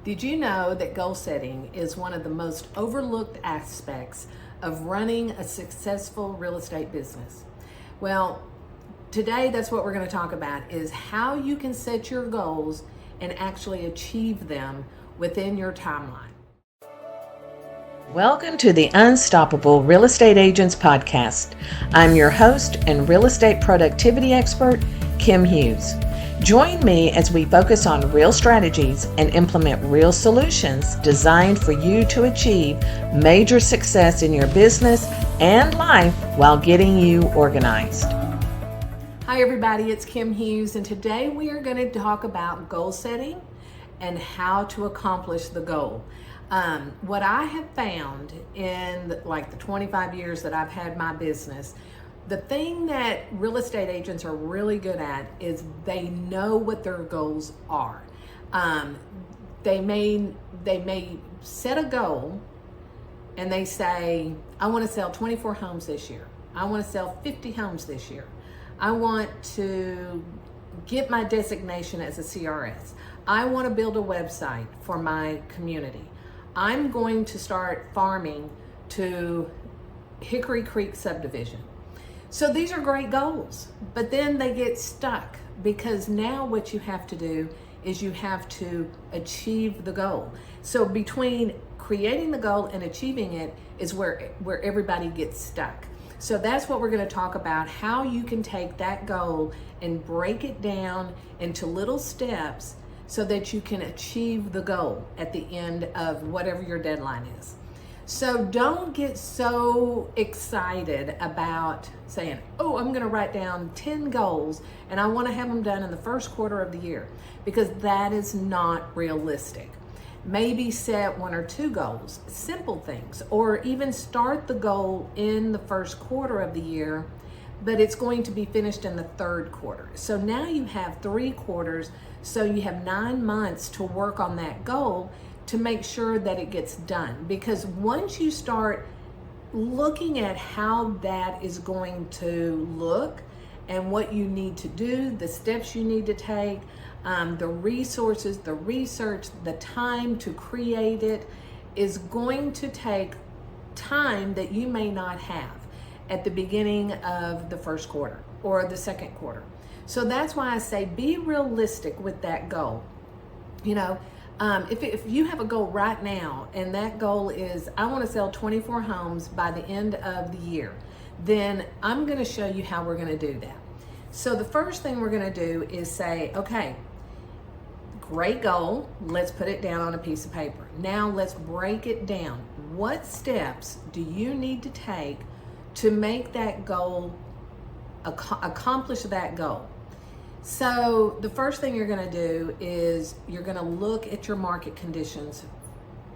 Did you know that goal setting is one of the most overlooked aspects of running a successful real estate business? Well, today that's what we're going to talk about is how you can set your goals and actually achieve them within your timeline. Welcome to the Unstoppable Real Estate Agents Podcast. I'm your host and real estate productivity expert, Kim Hughes. Join me as we focus on real strategies and implement real solutions designed for you to achieve major success in your business and life while getting you organized. Hi everybody, it's Kim Hughes, and today we are going to talk about goal setting and how to accomplish the goal. What I have found in the 25 years that I've had my business, the thing that real estate agents are really good at is they know what their goals are. They may set a goal and they say, I want to sell 24 homes this year. I want to sell 50 homes this year. I want to get my designation as a CRS. I want to build a website for my community. I'm going to start farming to Hickory Creek subdivision. So these are great goals, but then they get stuck because now what you have to do is you have to achieve the goal. So between creating the goal and achieving it is where everybody gets stuck. So that's what we're going to talk about, how you can take that goal and break it down into little steps so that you can achieve the goal at the end of whatever your deadline is. So don't get so excited about saying, oh, I'm going to write down 10 goals and I want to have them done in the first quarter of the year, because that is not realistic. Maybe set 1 or 2 goals, simple things, or even start the goal in the first quarter of the year, but it's going to be finished in the third quarter. So now you have 3 quarters, so you have 9 months to work on that goal to make sure that it gets done. Because once you start looking at how that is going to look and what you need to do, the steps you need to take, the resources, the research, the time to create it is going to take time that you may not have at the beginning of the first quarter or the second quarter. So that's why I say be realistic with that goal. You know, if you have a goal right now and that goal is I want to sell 24 homes by the end of the year, then I'm going to show you how we're going to do that. So the first thing we're going to do is say, okay, great goal. Let's put it down on a piece of paper. Now let's break it down. What steps do you need to take to make that goal, accomplish that goal? So the first thing you're going to do is you're going to look at your market conditions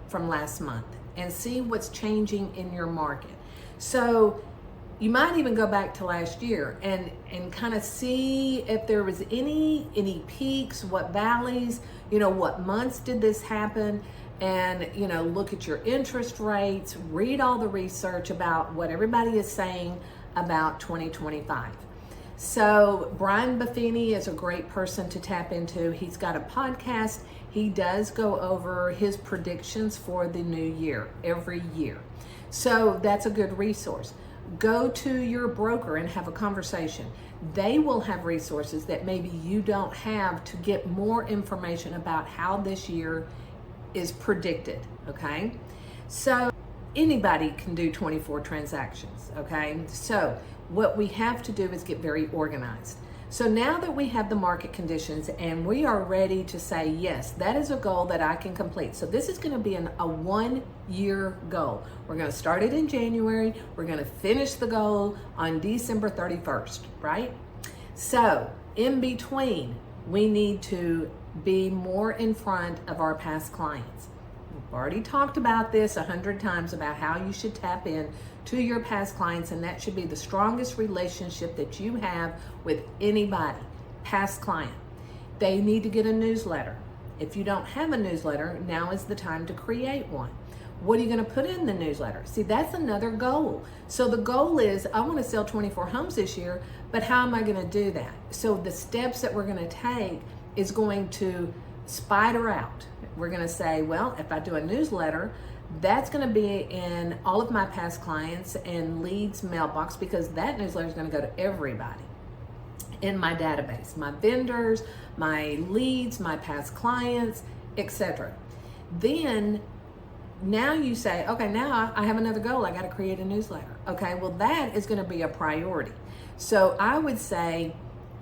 from last month and see what's changing in your market. So you might even go back to last year and kind of see if there was any peaks, what valleys, what months did this happen, and look at your interest rates, read all the research about what everybody is saying about 2025. So Brian Buffini is a great person to tap into. He's got a podcast. He does go over his predictions for the new year every year. So that's a good resource. Go to your broker and have a conversation. They will have resources that maybe you don't have to get more information about how this year is predicted, okay? So anybody can do 24 transactions, okay? So what we have to do is get very organized. So now that we have the market conditions and we are ready to say, yes, that is a goal that I can complete. So this is going to be a 1-year goal. We're going to start it in January. We're going to finish the goal on December 31st, right? So in between, we need to be more in front of our past clients. We've already talked about this 100 times about how you should tap in to your past clients, and that should be the strongest relationship that you have with anybody, past client. They need to get a newsletter. If you don't have a newsletter, now is the time to create one. What are you going to put in the newsletter? See, that's another goal. So the goal is, I want to sell 24 homes this year, but how am I going to do that? So the steps that we're going to take is going to spider out. We're going to say, well, if I do a newsletter, that's going to be in all of my past clients and leads mailbox, because that newsletter is going to go to everybody in my database, my vendors, my leads, my past clients, etc. Then now you say, okay, now I have another goal. I got to create a newsletter. Okay, well, that is going to be a priority. So I would say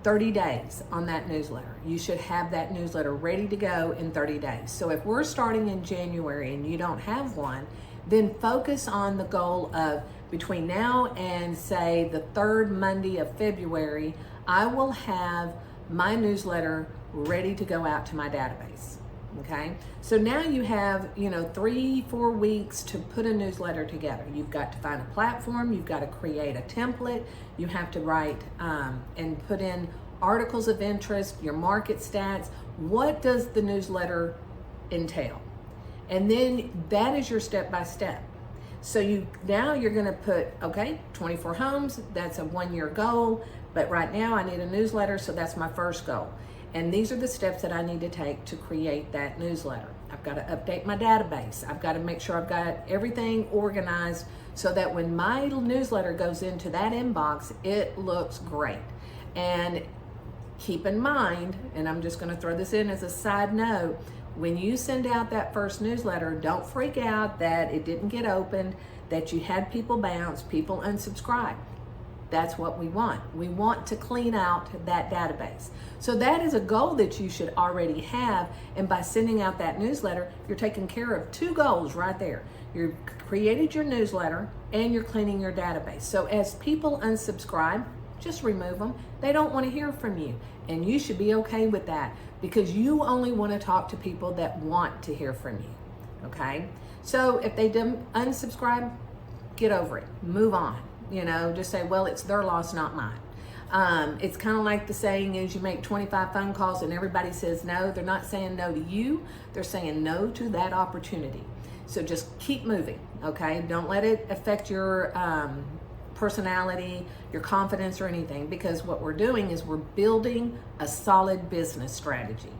30 days on that newsletter. You should have that newsletter ready to go in 30 days. So if we're starting in January and you don't have one, then focus on the goal of between now and say the third Monday of February, I will have my newsletter ready to go out to my database. Okay, so now you have 3-4 weeks to put a newsletter together. You've got to find a platform, you've got to create a template, you have to write and put in articles of interest, your market stats. What does the newsletter entail? And then that is your step-by-step. So you're going to put, okay, 24 homes, that's a 1-year goal, but right now I need a newsletter, so that's my first goal. And these are the steps that I need to take to create that newsletter. I've got to update my database. I've got to make sure I've got everything organized so that when my newsletter goes into that inbox, it looks great. And keep in mind, and I'm just going to throw this in as a side note, when you send out that first newsletter, don't freak out that it didn't get opened, that you had people bounce, people unsubscribe. That's what we want. We want to clean out that database. So that is a goal that you should already have. And by sending out that newsletter, you're taking care of 2 goals right there. You've created your newsletter and you're cleaning your database. So as people unsubscribe, just remove them. They don't want to hear from you. And you should be okay with that, because you only want to talk to people that want to hear from you. Okay? So if they unsubscribe, get over it. Move on. Just say, well, it's their loss, not mine. It's kind of like the saying is, you make 25 phone calls and everybody says no. They're not saying no to you. They're saying no to that opportunity. So just keep moving, okay? Don't let it affect your personality, your confidence, or anything, because what we're doing is we're building a solid business strategy.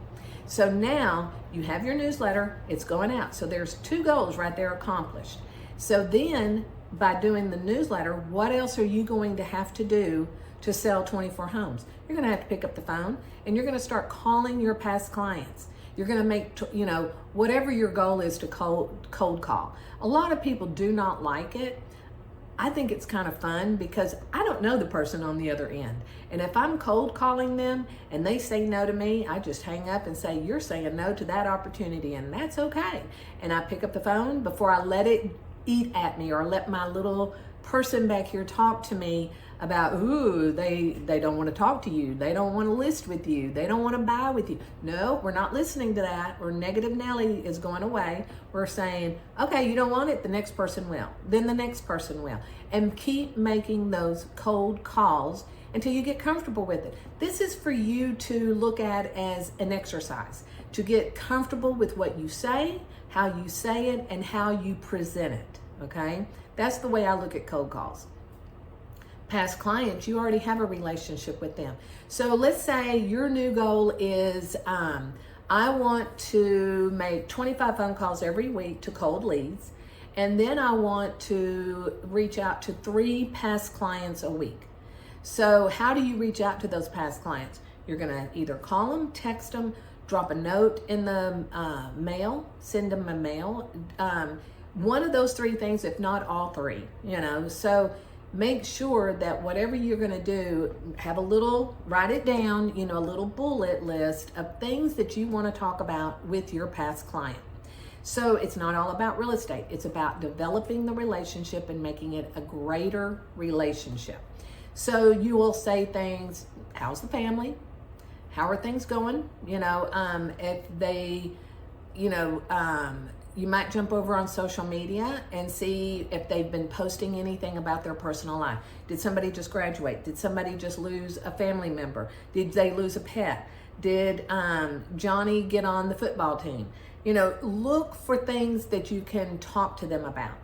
So now you have your newsletter, it's going out. So there's 2 goals right there accomplished. So then, by doing the newsletter, what else are you going to have to do to sell 24 homes? You're going to have to pick up the phone and you're going to start calling your past clients. You're going to make, whatever your goal is to cold call. A lot of people do not like it. I think it's kind of fun because I don't know the person on the other end. And if I'm cold calling them and they say no to me, I just hang up and say, you're saying no to that opportunity, and that's okay. And I pick up the phone before I let it eat at me or let my little person back here talk to me about, they don't want to talk to you, they don't want to list with you, they don't want to buy with you. No, we're not listening to that. Or negative Nelly is going away. We're saying, okay, you don't want it, the next person will, then the next person will, and keep making those cold calls until you get comfortable with it. This is for you to look at as an exercise, to get comfortable with what you say, how you say it, and how you present it, okay? That's the way I look at cold calls. Past clients, you already have a relationship with them. So let's say your new goal is, I want to make 25 phone calls every week to cold leads, and then I want to reach out to 3 past clients a week. So how do you reach out to those past clients? You're gonna either call them, text them, drop a note in the mail, send them a mail. One of those 3 things, if not all 3, So make sure that whatever you're going to do, write it down, a little bullet list of things that you want to talk about with your past client. So it's not all about real estate. It's about developing the relationship and making it a greater relationship. So you will say things, how's the family? How are things going? If they, you might jump over on social media and see if they've been posting anything about their personal life. Did somebody just graduate? Did somebody just lose a family member? Did they lose a pet? Did Johnny get on the football team? Look for things that you can talk to them about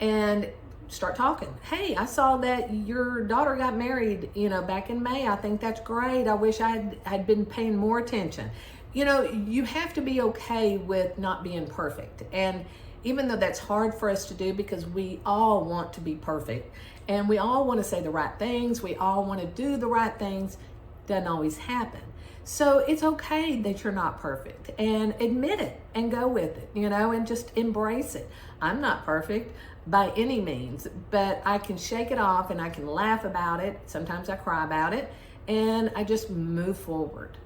and start talking. Hey, I saw that your daughter got married, back in May. I think that's great. I wish I'd been paying more attention. you have to be okay with not being perfect. And even though that's hard for us to do because we all want to be perfect and we all want to say the right things, we all want to do the right things, doesn't always happen. So it's okay that you're not perfect, and admit it and go with it, and just embrace it. I'm not perfect by any means, but I can shake it off and I can laugh about it. Sometimes I cry about it and I just move forward,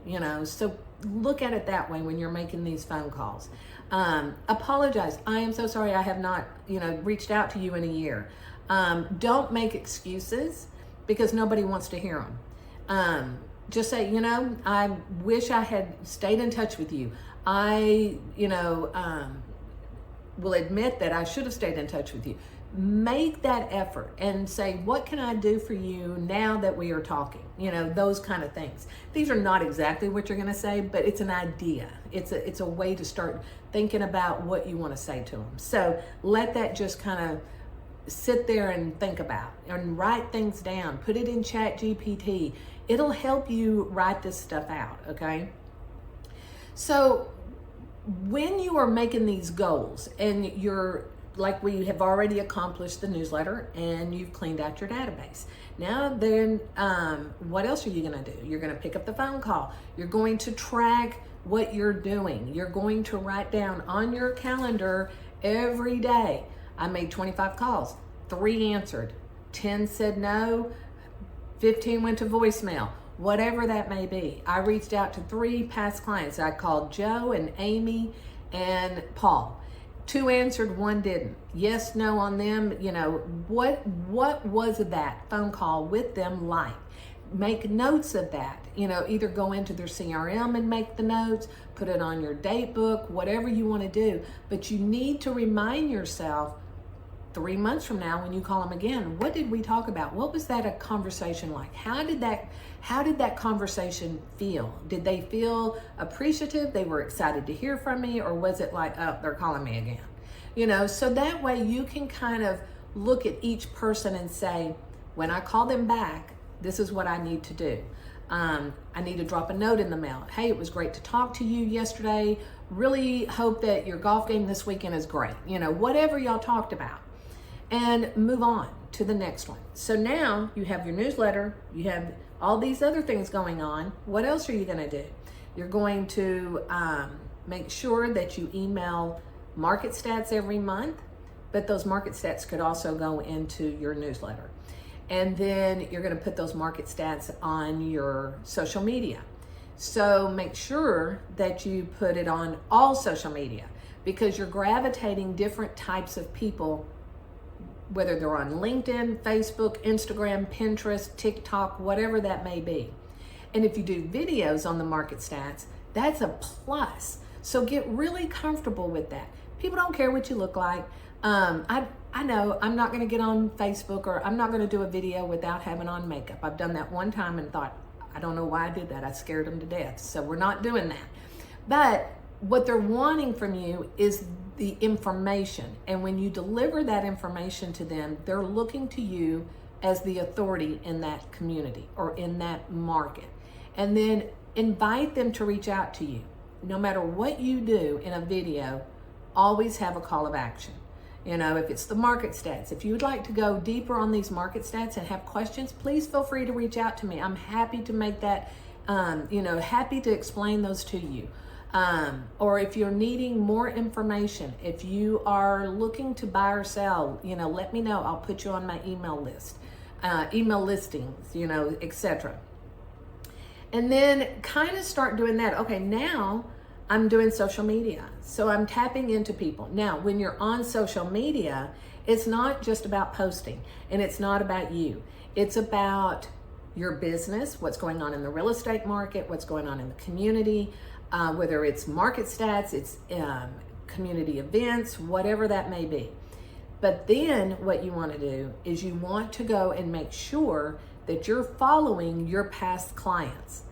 So look at it that way when you're making these phone calls. Apologize. I am so sorry I have not, reached out to you in a year. Don't make excuses because nobody wants to hear them. Just say, I wish I had stayed in touch with you. I, will admit that I should have stayed in touch with you. Make that effort and say, what can I do for you now that we are talking? Those kind of things. These are not exactly what you're going to say, but it's an idea. It's a way to start thinking about what you want to say to them. So let that just kind of sit there and think about and write things down. Put it in Chat GPT. It'll help you write this stuff out, okay? So when you are making these goals and you're like, we have already accomplished the newsletter and you've cleaned out your database. Now then, what else are you going to do? You're going to pick up the phone call. You're going to track what you're doing. You're going to write down on your calendar every day. I made 25 calls, 3 answered, 10 said no, 15 went to voicemail, whatever that may be. I reached out to 3 past clients. I called Joe and Amy and Paul. 2 answered, 1 didn't. Yes, no on them. What was that phone call with them like? Make notes of that. Either go into their CRM and make the notes, put it on your date book, whatever you want to do. But you need to remind yourself 3 months from now when you call them again, what did we talk about? What was that a conversation like? How did that conversation feel? Did they feel appreciative? They were excited to hear from me? Or was it like, oh, they're calling me again? So that way you can kind of look at each person and say, when I call them back, this is what I need to do. I need to drop a note in the mail. Hey, it was great to talk to you yesterday. Really hope that your golf game this weekend is great. Whatever y'all talked about. And move on to the next one. So now you have your newsletter, you have all these other things going on. What else are you going to do? You're going to make sure that you email market stats every month, but those market stats could also go into your newsletter. And then you're going to put those market stats on your social media. So make sure that you put it on all social media because you're gravitating different types of people, whether they're on LinkedIn, Facebook, Instagram, Pinterest, TikTok, whatever that may be. And if you do videos on the market stats, that's a plus. So get really comfortable with that. People don't care what you look like. I know I'm not going to get on Facebook or I'm not going to do a video without having on makeup. I've done that one time and thought, I don't know why I did that. I scared them to death. So we're not doing that. But what they're wanting from you is the information. And when you deliver that information to them, they're looking to you as the authority in that community or in that market. And then invite them to reach out to you. No matter what you do in a video, always have a call of action. If it's the market stats, if you would like to go deeper on these market stats and have questions, please feel free to reach out to me. I'm happy to make that, happy to explain those to you. Or if you're needing more information, if you are looking to buy or sell, let me know. I'll put you on my email list, email listings, etc. And then kind of start doing that. Okay, now I'm doing social media. So I'm tapping into people. Now, when you're on social media, it's not just about posting and it's not about you. It's about your business, what's going on in the real estate market, what's going on in the community, whether it's market stats, it's community events, whatever that may be. But then what you want to do is you want to go and make sure that you're following your past clients.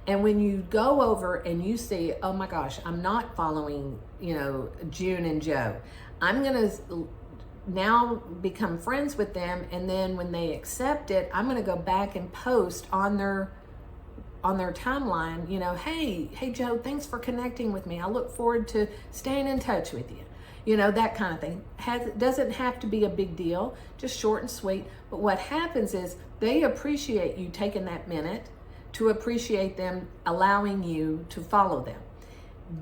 And when you go over and you see, oh my gosh, I'm not following, June and Joe. I'm going to now become friends with them. And then when they accept it, I'm going to go back and post on on their timeline, hey Joe, thanks for connecting with me. I look forward to staying in touch with you. That kind of thing. Doesn't have to be a big deal, just short and sweet. But what happens is they appreciate you taking that minute to appreciate them allowing you to follow them.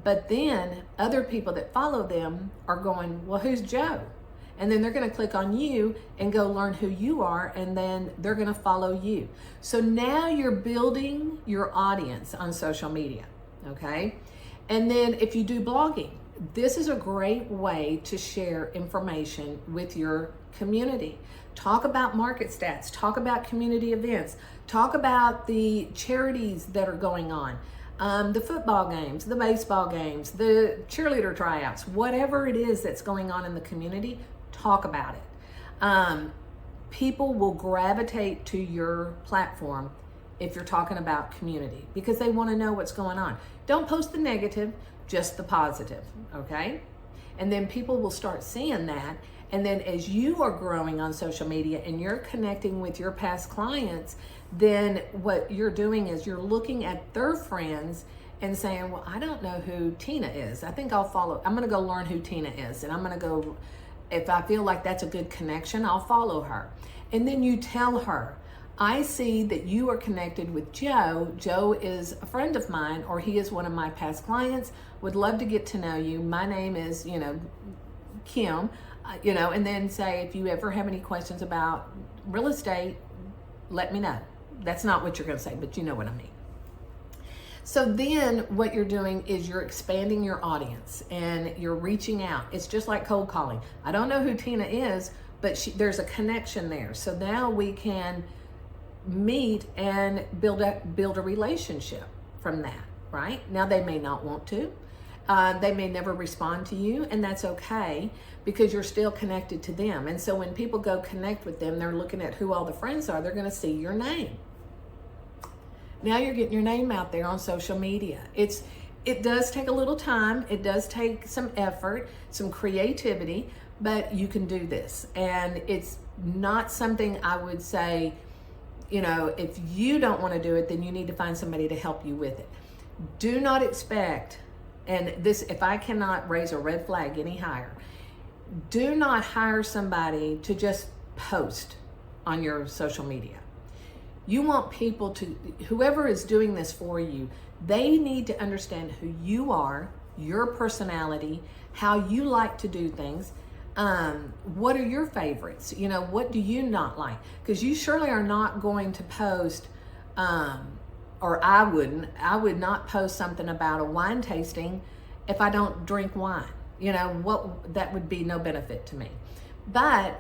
But then other people that follow them are going, well, who's Joe? And then they're going to click on you and go learn who you are, and then they're going to follow you. So now you're building your audience on social media, okay? And then if you do blogging, this is a great way to share information with your community. Talk about market stats, talk about community events, talk about the charities that are going on, the football games, the baseball games, the cheerleader tryouts, whatever it is that's going on in the community, talk about it. People will gravitate to your platform if you're talking about community because they want to know what's going on. Don't post the negative, just the positive, okay? And then people will start seeing that. And then as you are growing on social media and you're connecting with your past clients, then what you're doing is you're looking at their friends and saying, well, I don't know who Tina is. I think I'm going to go learn who Tina is. And I'm going to go, if I feel like that's a good connection, I'll follow her. And then you tell her, I see that you are connected with Joe. Joe is a friend of mine, or he is one of my past clients. Would love to get to know you. My name is, Kim, and then say, if you ever have any questions about real estate, let me know. That's not what you're going to say, but you know what I mean. So then what you're doing is you're expanding your audience and you're reaching out. It's just like cold calling. I don't know who Tina is, but there's a connection there. So now we can meet and build a relationship from that, right? Now they may not want to. They may never respond to you, and that's okay because you're still connected to them. And so when people go connect with them, they're looking at who all the friends are. They're going to see your name. Now you're getting your name out there on social media. It does take a little time. It does take some effort, some creativity, but you can do this. And it's not something I would say, if you don't want to do it, then you need to find somebody to help you with it. Do not expect, and this, if I cannot raise a red flag any higher, do not hire somebody to just post on your social media. You want people to, whoever is doing this for you, they need to understand who you are, your personality, how you like to do things. What are your favorites? What do you not like? Because you surely are not going to post, or I would not post something about a wine tasting if I don't drink wine. That would be no benefit to me. But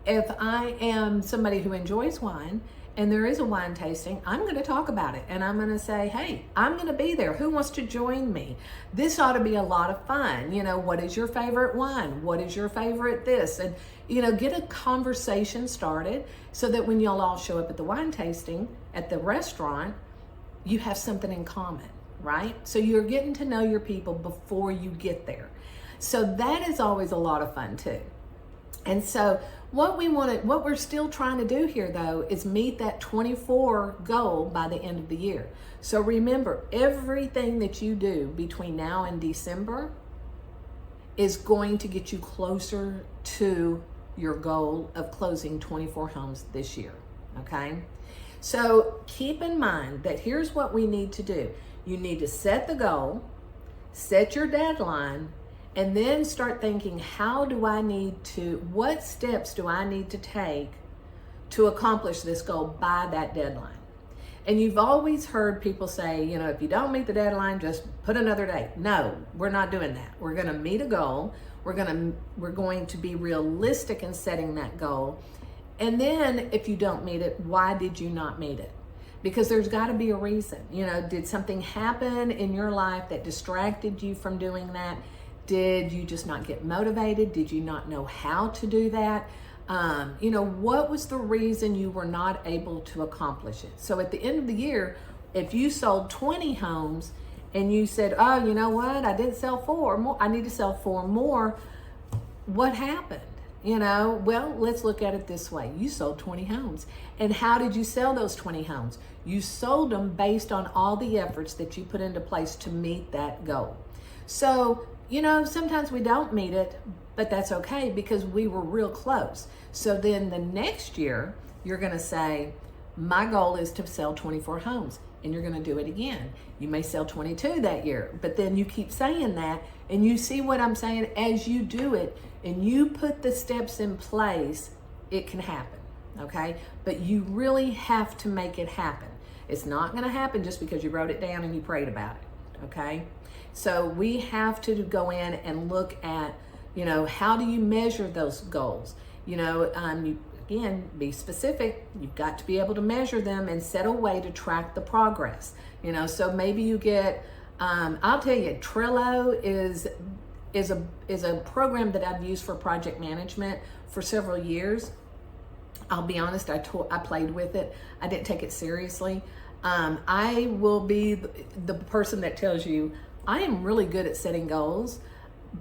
if I am somebody who enjoys wine and there is a wine tasting, I'm going to talk about it. And I'm going to say, hey, I'm going to be there. Who wants to join me? This ought to be a lot of fun. What is your favorite wine? What is your favorite this? And, get a conversation started so that when y'all all show up at the wine tasting at the restaurant, you have something in common, right? So you're getting to know your people before you get there. So that is always a lot of fun too. And so what we're still trying to do here though is meet that 24 goal by the end of the year. So remember, everything that you do between now and December is going to get you closer to your goal of closing 24 homes this year, okay? So keep in mind that here's what we need to do. You need to set the goal, set your deadline, and then start thinking, what steps do I need to take to accomplish this goal by that deadline? And you've always heard people say, if you don't meet the deadline, just put another date. No, we're not doing that. We're going to meet a goal. We're going to be realistic in setting that goal. And then if you don't meet it, why did you not meet it? Because there's got to be a reason. Did something happen in your life that distracted you from doing that? Did you just not get motivated? Did you not know how to do that? What was the reason you were not able to accomplish it? So at the end of the year, if you sold 20 homes and you said, oh, you know what? I didn't sell 4 more. I need to sell 4 more. What happened? Well, let's look at it this way. You sold 20 homes. And how did you sell those 20 homes? You sold them based on all the efforts that you put into place to meet that goal. So, sometimes we don't meet it, but that's okay because we were real close. So then the next year, you're going to say, my goal is to sell 24 homes. And you're going to do it again. You may sell 22 that year, but then you keep saying that, and you see what I'm saying. As you do it and you put the steps in place, it can happen, okay? But you really have to make it happen. It's not going to happen just because you wrote it down and you prayed about it, okay? So we have to go in and look at, how do you measure those goals? Again, be specific. You've got to be able to measure them and set a way to track the progress. So maybe you get, I'll tell you, Trello is a program that I've used for project management for several years. I'll be honest, I played with it. I didn't take it seriously. I will be the person that tells you, I am really good at setting goals,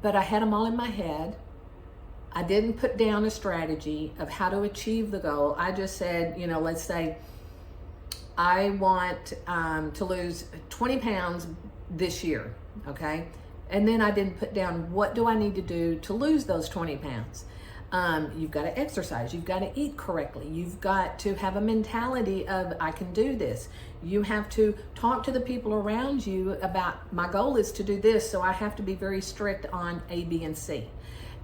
but I had them all in my head. I didn't put down a strategy of how to achieve the goal. I just said, let's say I want to lose 20 pounds this year, okay? And then I didn't put down what do I need to do to lose those 20 pounds. You've got to exercise. You've got to eat correctly. You've got to have a mentality of I can do this. You have to talk to the people around you about my goal is to do this, so I have to be very strict on A, B, and C.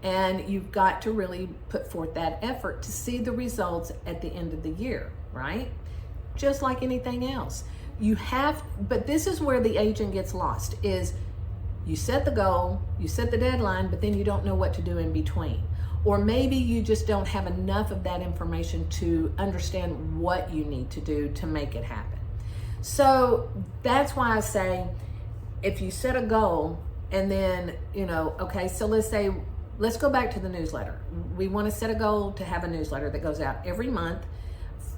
And you've got to really put forth that effort to see the results at the end of the year, right? Just like anything else. But this is where the agent gets lost, is you set the goal, you set the deadline, but then you don't know what to do in between. Or maybe you just don't have enough of that information to understand what you need to do to make it happen. So that's why I say, if you set a goal and then, okay, so let's go back to the newsletter. We want to set a goal to have a newsletter that goes out every month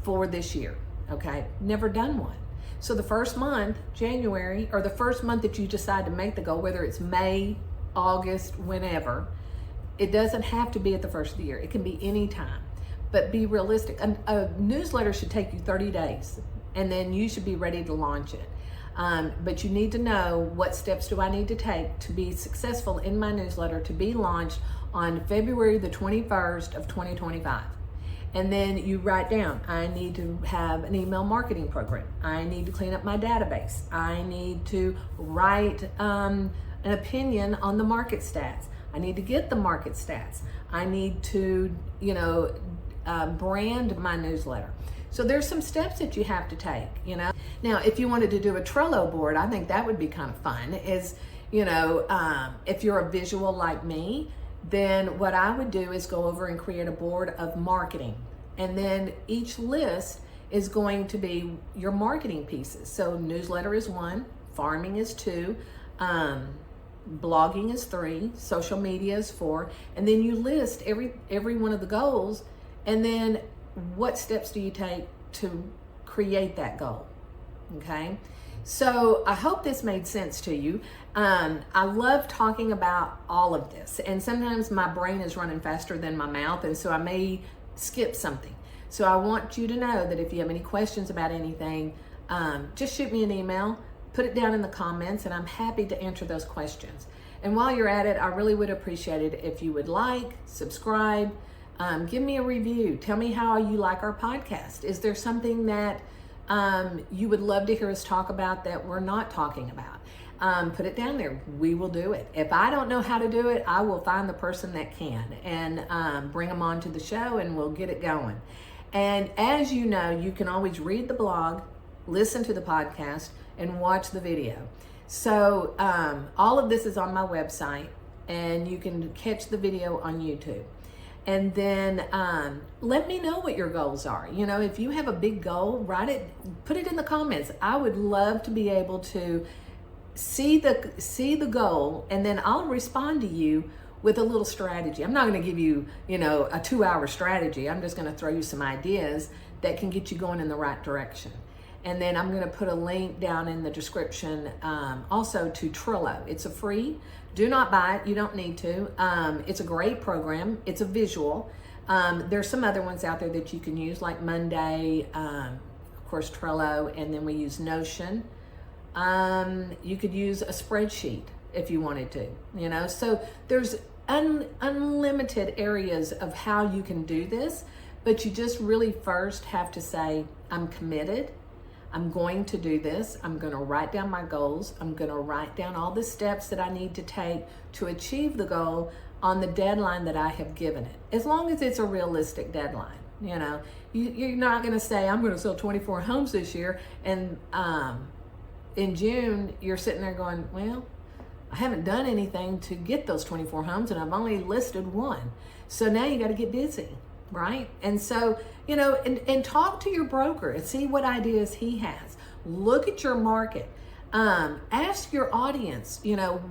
for this year, okay? Never done one. So the first month, January, or the first month that you decide to make the goal, whether it's May, August, whenever, it doesn't have to be at the first of the year. It can be any time, but be realistic. A newsletter should take you 30 days, and then you should be ready to launch it. But you need to know what steps do I need to take to be successful in my newsletter to be launched on February the 21st of 2025. And then you write down, I need to have an email marketing program. I need to clean up my database. I need to write an opinion on the market stats. I need to get the market stats. I need to, brand my newsletter. So there's some steps that you have to take, Now, if you wanted to do a Trello board, I think that would be kind of fun, is, if you're a visual like me, then what I would do is go over and create a board of marketing. And then each list is going to be your marketing pieces. So newsletter is 1, farming is 2, blogging is 3, social media is 4, and then you list every one of the goals, and then what steps do you take to create that goal? Okay, so I hope this made sense to you. I love talking about all of this, and sometimes my brain is running faster than my mouth, and so I may skip something. So I want you to know that if you have any questions about anything, just shoot me an email, put it down in the comments, and I'm happy to answer those questions. And while you're at it, I really would appreciate it if you would like, subscribe, give me a review. Tell me how you like our podcast. Is there something that you would love to hear us talk about that we're not talking about? Put it down there. We will do it. If I don't know how to do it, I will find the person that can and bring them on to the show, and we'll get it going. And as you know, you can always read the blog, listen to the podcast, and watch the video. So all of this is on my website, and you can catch the video on YouTube. And then let me know what your goals are. If you have a big goal, write it, put it in the comments. I would love to be able to see the goal, and then I'll respond to you with a little strategy. I'm not going to give you, a 2-hour strategy. I'm just going to throw you some ideas that can get you going in the right direction. And then I'm going to put a link down in the description also to Trello. It's a free. Do not buy it. You don't need to. It's a great program. It's a visual. There's some other ones out there that you can use, like Monday, of course, Trello, and then we use Notion. You could use a spreadsheet if you wanted to, you know. So there's unlimited areas of how you can do this, but you just really first have to say, I'm committed. I'm going to do this. I'm going to write down my goals. I'm going to write down all the steps that I need to take to achieve the goal on the deadline that I have given it. As long as it's a realistic deadline, you know, you're not going to say, I'm going to sell 24 homes this year. And in June, you're sitting there going, well, I haven't done anything to get those 24 homes and I've only listed one. So now you got to get busy. Right? And so, you know, and talk to your broker and see what ideas he has. Look at your market. Ask your audience, you know,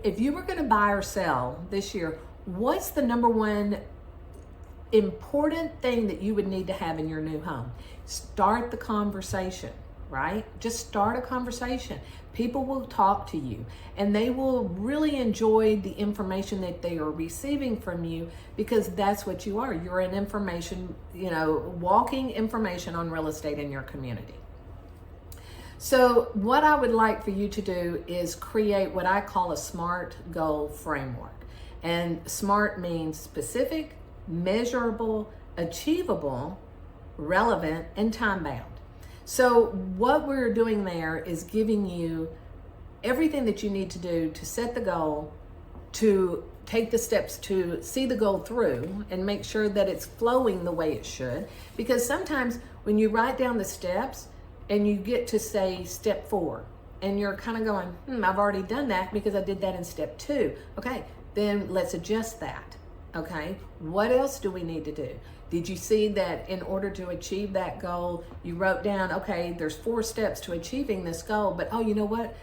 if you were going to buy or sell this year, what's the number one important thing that you would need to have in your new home? Start the conversation, right? Just start a conversation. People will talk to you and they will really enjoy the information that they are receiving from you, because that's what you are. You're an information, you know, walking information on real estate in your community. So what I would like for you to do is create what I call a SMART goal framework. And SMART means specific, measurable, achievable, relevant, and time-bound. So what we're doing there is giving you everything that you need to do to set the goal, to take the steps to see the goal through and make sure that it's flowing the way it should. Because sometimes when you write down the steps and you get to say step 4 and you're kind of going, I've already done that because I did that in step 2. Okay, then let's adjust that. Okay, what else do we need to do? Did you see that in order to achieve that goal, you wrote down, okay, there's 4 steps to achieving this goal, but oh, you know what?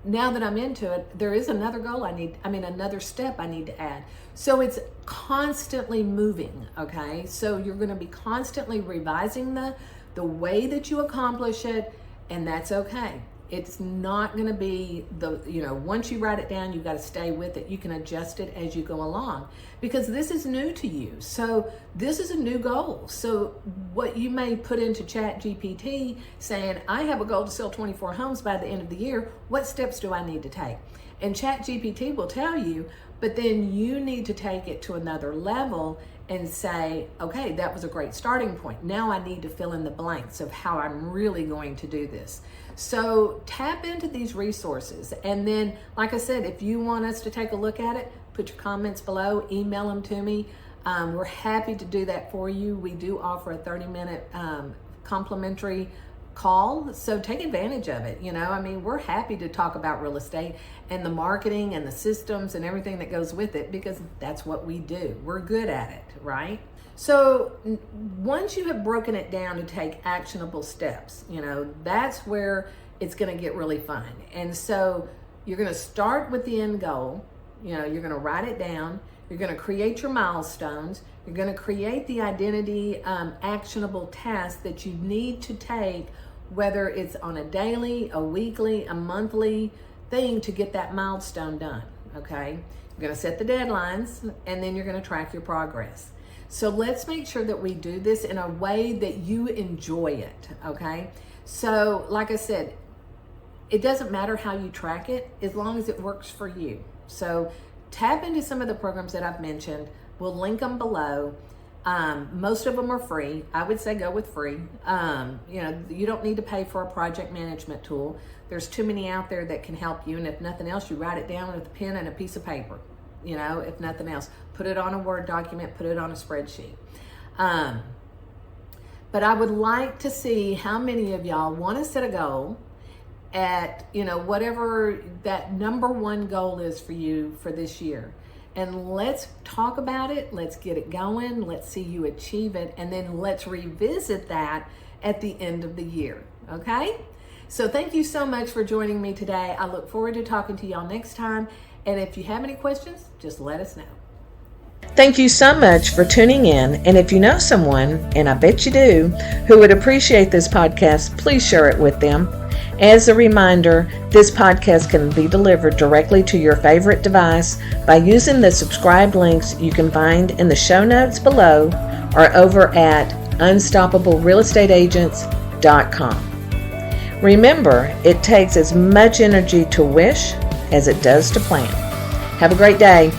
Now that I'm into it, there is another goal another step I need to add. So it's constantly moving, okay? So you're gonna be constantly revising the way that you accomplish it, and that's okay. It's not gonna be once you write it down, you've gotta stay with it. You can adjust it as you go along because this is new to you. So this is a new goal. So what you may put into Chat GPT saying, I have a goal to sell 24 homes by the end of the year. What steps do I need to take? And Chat GPT will tell you, but then you need to take it to another level and say, okay, that was a great starting point. Now I need to fill in the blanks of how I'm really going to do this. So tap into these resources. And then, like I said, if you want us to take a look at it, put your comments below, email them to me. We're happy to do that for you. We do offer a 30-minute complimentary call, so take advantage of it. We're happy to talk about real estate and the marketing and the systems and everything that goes with it, because that's what we do. We're good at it, right? So once you have broken it down to take actionable steps, that's where it's going to get really fun. And so you're going to start with the end goal. You're going to write it down. You're going to create your milestones. You're going to create the identity actionable task that you need to take, whether it's on a daily, a weekly, a monthly thing to get that milestone done, okay? You're going to set the deadlines, and then you're going to track your progress. So let's make sure that we do this in a way that you enjoy it, okay? So like I said, it doesn't matter how you track it as long as it works for you. So tap into some of the programs that I've mentioned. We'll link them below. Most of them are free. I would say go with free. You don't need to pay for a project management tool. There's too many out there that can help you. And if nothing else, you write it down with a pen and a piece of paper. If nothing else, put it on a Word document, put it on a spreadsheet. But I would like to see how many of y'all want to set a goal at, whatever that number one goal is for you for this year. And let's talk about it. Let's get it going. Let's see you achieve it. And then let's revisit that at the end of the year. Okay? So thank you so much for joining me today. I look forward to talking to y'all next time. And if you have any questions, just let us know. Thank you so much for tuning in, and if you know someone, and I bet you do, who would appreciate this podcast, please share it with them. As a reminder, this podcast can be delivered directly to your favorite device by using the subscribe links you can find in the show notes below or over at unstoppablerealestateagents.com. Remember, it takes as much energy to wish as it does to plan. Have a great day.